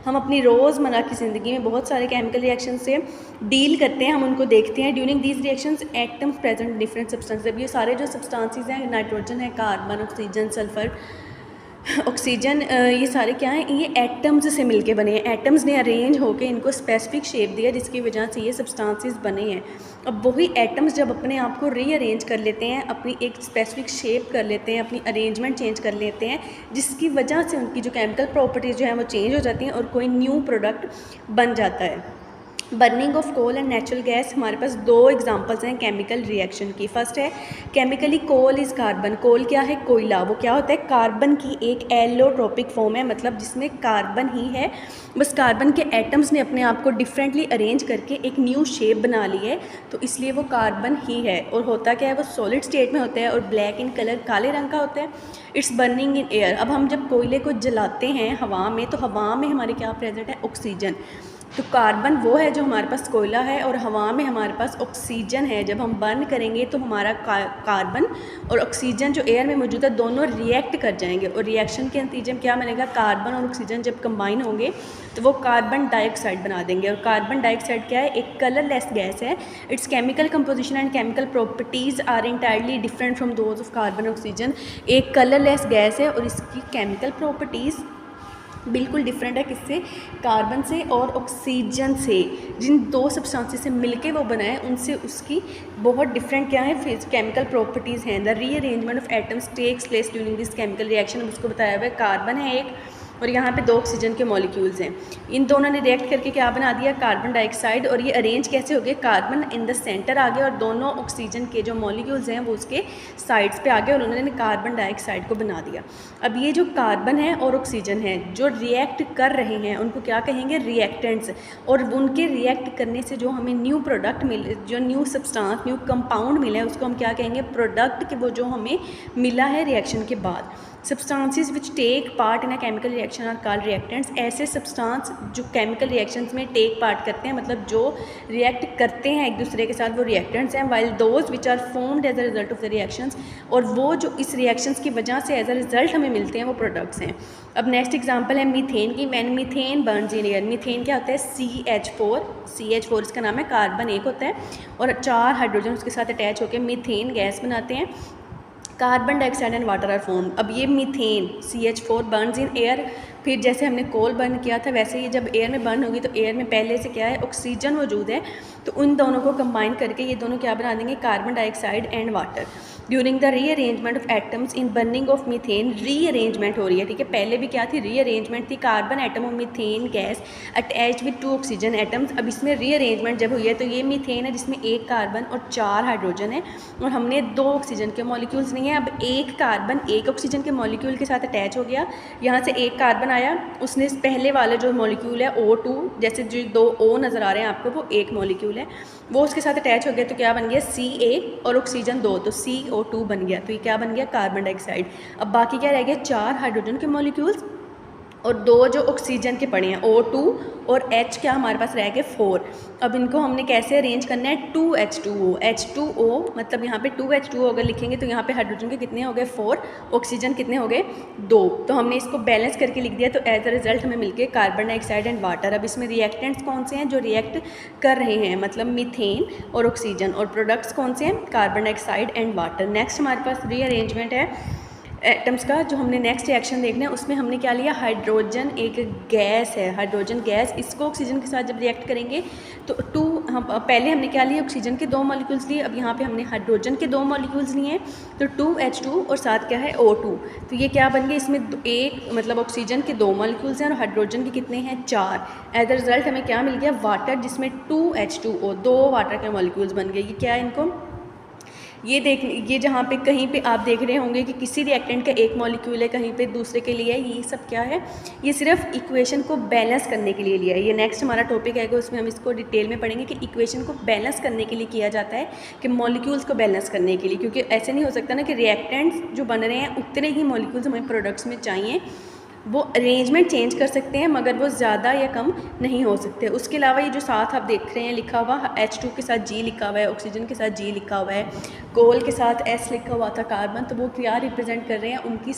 हम अपनी रोज़मर्रा की ज़िंदगी में बहुत सारे केमिकल रिएक्शन से डील करते हैं, हम उनको देखते हैं। During these reactions atoms present different substance. अब ये सारे जो सब्सटेंसेस हैं, नाइट्रोजन है, कार्बन, ऑक्सीजन, सल्फ़र, ऑक्सीजन, ये सारे क्या हैं, ये एटम्स से मिलके बने हैं। एटम्स ने अरेंज होकर इनको स्पेसिफिक शेप दिया जिसकी वजह से ये सब्सटेंसेस बने हैं। अब वही एटम्स जब अपने आप को रीअरेंज कर लेते हैं, अपनी एक स्पेसिफिक शेप कर लेते हैं, अपनी अरेंजमेंट चेंज कर लेते हैं, जिसकी वजह से उनकी जो केमिकल प्रॉपर्टीज़ जो है वो चेंज हो जाती हैं और कोई न्यू प्रोडक्ट बन जाता है। Burning of coal and natural gas, हमारे पास दो एग्जांपल्स हैं केमिकल रिएक्शन की। फर्स्ट है chemically coal is carbon. Coal क्या है? कोयला। वो क्या होता है? कार्बन की एक एलोट्रोपिक फॉर्म है, मतलब जिसमें कार्बन ही है, बस कार्बन के एटम्स ने अपने आप को डिफरेंटली अरेंज करके एक न्यू शेप बना ली है, तो इसलिए वो कार्बन ही है। और होता क्या है? वो सॉलिड स्टेट में होता है और ब्लैक इन कलर, काले रंग का होता है। It's burning in air. अब हम जब कोयले को जलाते हैं हवा में, तो हवा में हमारे क्या प्रेजेंट है? ऑक्सीजन। तो कार्बन वो है जो हमारे पास कोयला है और हवा में हमारे पास ऑक्सीजन है। जब हम बर्न करेंगे तो हमारा कार्बन और ऑक्सीजन जो एयर में मौजूद है दोनों रिएक्ट कर जाएंगे और रिएक्शन के नतीजे में क्या बनेगा? कार्बन और ऑक्सीजन जब कंबाइन होंगे तो वो कार्बन डाइऑक्साइड बना देंगे। और कार्बन डाइऑक्साइड क्या है? एक कलरलेस गैस है। It's chemical composition and chemical properties are entirely different from those of carbon oxygen. एक कलरलेस गैस है और इसकी केमिकल प्रॉपर्टीज़ बिल्कुल डिफरेंट है। किससे? कार्बन से और ऑक्सीजन से। जिन दो सब्सटेंसेस से मिलके वो बना है उनसे उसकी बहुत डिफरेंट क्या है? फिर केमिकल प्रॉपर्टीज़ हैं। The rearrangement of atoms takes place during this chemical reaction. उसको बताया हुआ है कार्बन है एक और यहाँ पे दो ऑक्सीजन के मॉलिक्यूल्स हैं। इन दोनों ने रिएक्ट करके क्या बना दिया? Carbon dioxide. और ये अरेंज कैसे हो गए? कार्बन इन द सेंटर आ गए और दोनों ऑक्सीजन के जो मॉलिक्यूल्स हैं वो उसके साइड्स पे आ गए और उन्होंने कार्बन डाइऑक्साइड को बना दिया। अब ये जो कार्बन है और ऑक्सीजन है जो रिएक्ट कर रहे हैं उनको क्या कहेंगे? रिएक्टेंट्स। और उनके रिएक्ट करने से जो हमें न्यू प्रोडक्ट मिले, जो न्यू सब्सटेंस, न्यू कंपाउंड मिला है, उसको हम क्या कहेंगे? प्रोडक्ट के वो जो हमें मिला है रिएक्शन के बाद। Substances which take part in a chemical reaction are called reactants. ऐसे सब्सटेंस जो केमिकल रिएक्शंस में टेक पार्ट करते हैं, मतलब जो रिएक्ट करते हैं एक दूसरे के साथ, वो रिएक्टेंट्स हैं। While those which are formed as a result of the reactions, और वो जो इस रिएक्शंस की वजह से एज अ रिजल्ट हमें मिलते हैं वो प्रोडक्ट्स हैं। अब नेक्स्ट एग्जांपल है मीथेन की। When methane Burns in air. Methane क्या होता है? CH4 इसका नाम है। कार्बन एक होता है और 4 हाइड्रोजन उसके साथ अटैच होकर मीथेन गैस बनाते हैं। Carbon dioxide and water are form. अब ये methane CH4 Burns in air. फिर जैसे हमने कोल बर्न किया था वैसे ही जब एयर में बर्न होगी तो एयर में पहले से क्या है? ऑक्सीजन मौजूद है, तो उन दोनों को कंबाइन करके ये दोनों क्या बना देंगे? Carbon dioxide and water. During the rearrangement of atoms in burning of methane, rearrangement हो रही है, ठीक है। पहले भी क्या थी? रीअरेंजमेंट थी। Carbon atom of methane gas attached with 2 oxygen atoms. अब इसमें रीअरेंजमेंट जब हुई है तो ये मीथेन है जिसमें 1 कार्बन और 4 हाइड्रोजन है और हमने 2 ऑक्सीजन के मॉलिक्यूल्स लिए हैं। अब 1 कार्बन 1 ऑक्सीजन के मॉलिक्यूल के साथ अटैच हो गया, यहाँ से 1 कार्बन आया, उसने पहले वाले जो मॉलिक्यूल है O2, जैसे जो 2 O नज़र आ रहे हैं आपको, वो 1 मॉलिक्यूल है, वो उसके साथ अटैच हो गया तो क्या बन गया? Ca और ऑक्सीजन 2, तो CO2 बन गया। तो ये क्या बन गया? Carbon dioxide. अब बाकी क्या रह गया? 4 हाइड्रोजन के मॉलिक्यूल्स और 2 जो ऑक्सीजन के पड़े हैं O2 और H क्या हमारे पास रह गए? 4। अब इनको हमने कैसे अरेंज करना है? 2H2O। H2O मतलब यहाँ पे 2H2O अगर लिखेंगे तो यहाँ पे हाइड्रोजन के कितने हो गए? 4। ऑक्सीजन कितने हो गए? 2। तो हमने इसको बैलेंस करके लिख दिया, तो एज अ रिजल्ट हमें मिलके कार्बन डाइऑक्साइड एंड वाटर। अब इसमें रिएक्टेंट्स कौन से हैं? जो रिएक्ट कर रहे हैं, मतलब मीथेन और ऑक्सीजन, और प्रोडक्ट्स कौन से हैं? Carbon dioxide and water. Next हमारे पास रीअरेंजमेंट है एटम्स का। जो हमने नेक्स्ट रिएक्शन देखना है उसमें हमने क्या लिया? हाइड्रोजन एक गैस है, हाइड्रोजन गैस, इसको ऑक्सीजन के साथ जब रिएक्ट करेंगे तो पहले हमने क्या लिया? ऑक्सीजन के 2 मॉलिक्यूल्स लिए, अब यहाँ पे हमने हाइड्रोजन के 2 मॉलिक्यूल्स लिए हैं, तो 2H2 और साथ क्या है? O2। तो ये क्या बन गया? इसमें एक मतलब ऑक्सीजन के 2 मॉलिक्यूल्स हैं और हाइड्रोजन के कितने हैं? 4। एज अ रिजल्ट हमें क्या मिल गया? वाटर, जिसमें 2H2O, 2 वाटर के मॉलिक्यूल्स बन गए। ये क्या है? इनको ये जहाँ पे कहीं पे आप देख रहे होंगे कि किसी रिएक्टेंट का एक मॉलिक्यूल है, कहीं पे दूसरे के लिए है, ये सब क्या है? ये सिर्फ इक्वेशन को बैलेंस करने के लिए लिया है। ये नेक्स्ट हमारा टॉपिक है कि उसमें हम इसको डिटेल में पढ़ेंगे कि इक्वेशन को बैलेंस करने के लिए किया जाता है, कि मॉलिक्यूल्स को बैलेंस करने के लिए, क्योंकि ऐसे नहीं हो सकता ना कि रिएक्टेंट्स जो बन रहे हैं उतने ही मॉलिक्यूल्स हमें प्रोडक्ट्स में चाहिए। वो अरेंजमेंट चेंज कर सकते हैं मगर वो ज़्यादा या कम नहीं हो सकते। उसके अलावा ये जो साथ आप देख रहे हैं लिखा हुआ H2 के साथ G लिखा हुआ है, ऑक्सीजन के साथ G लिखा हुआ है, कोल के साथ S लिखा हुआ था, कार्बन, तो वो क्या रिप्रेजेंट कर रहे हैं? उनकी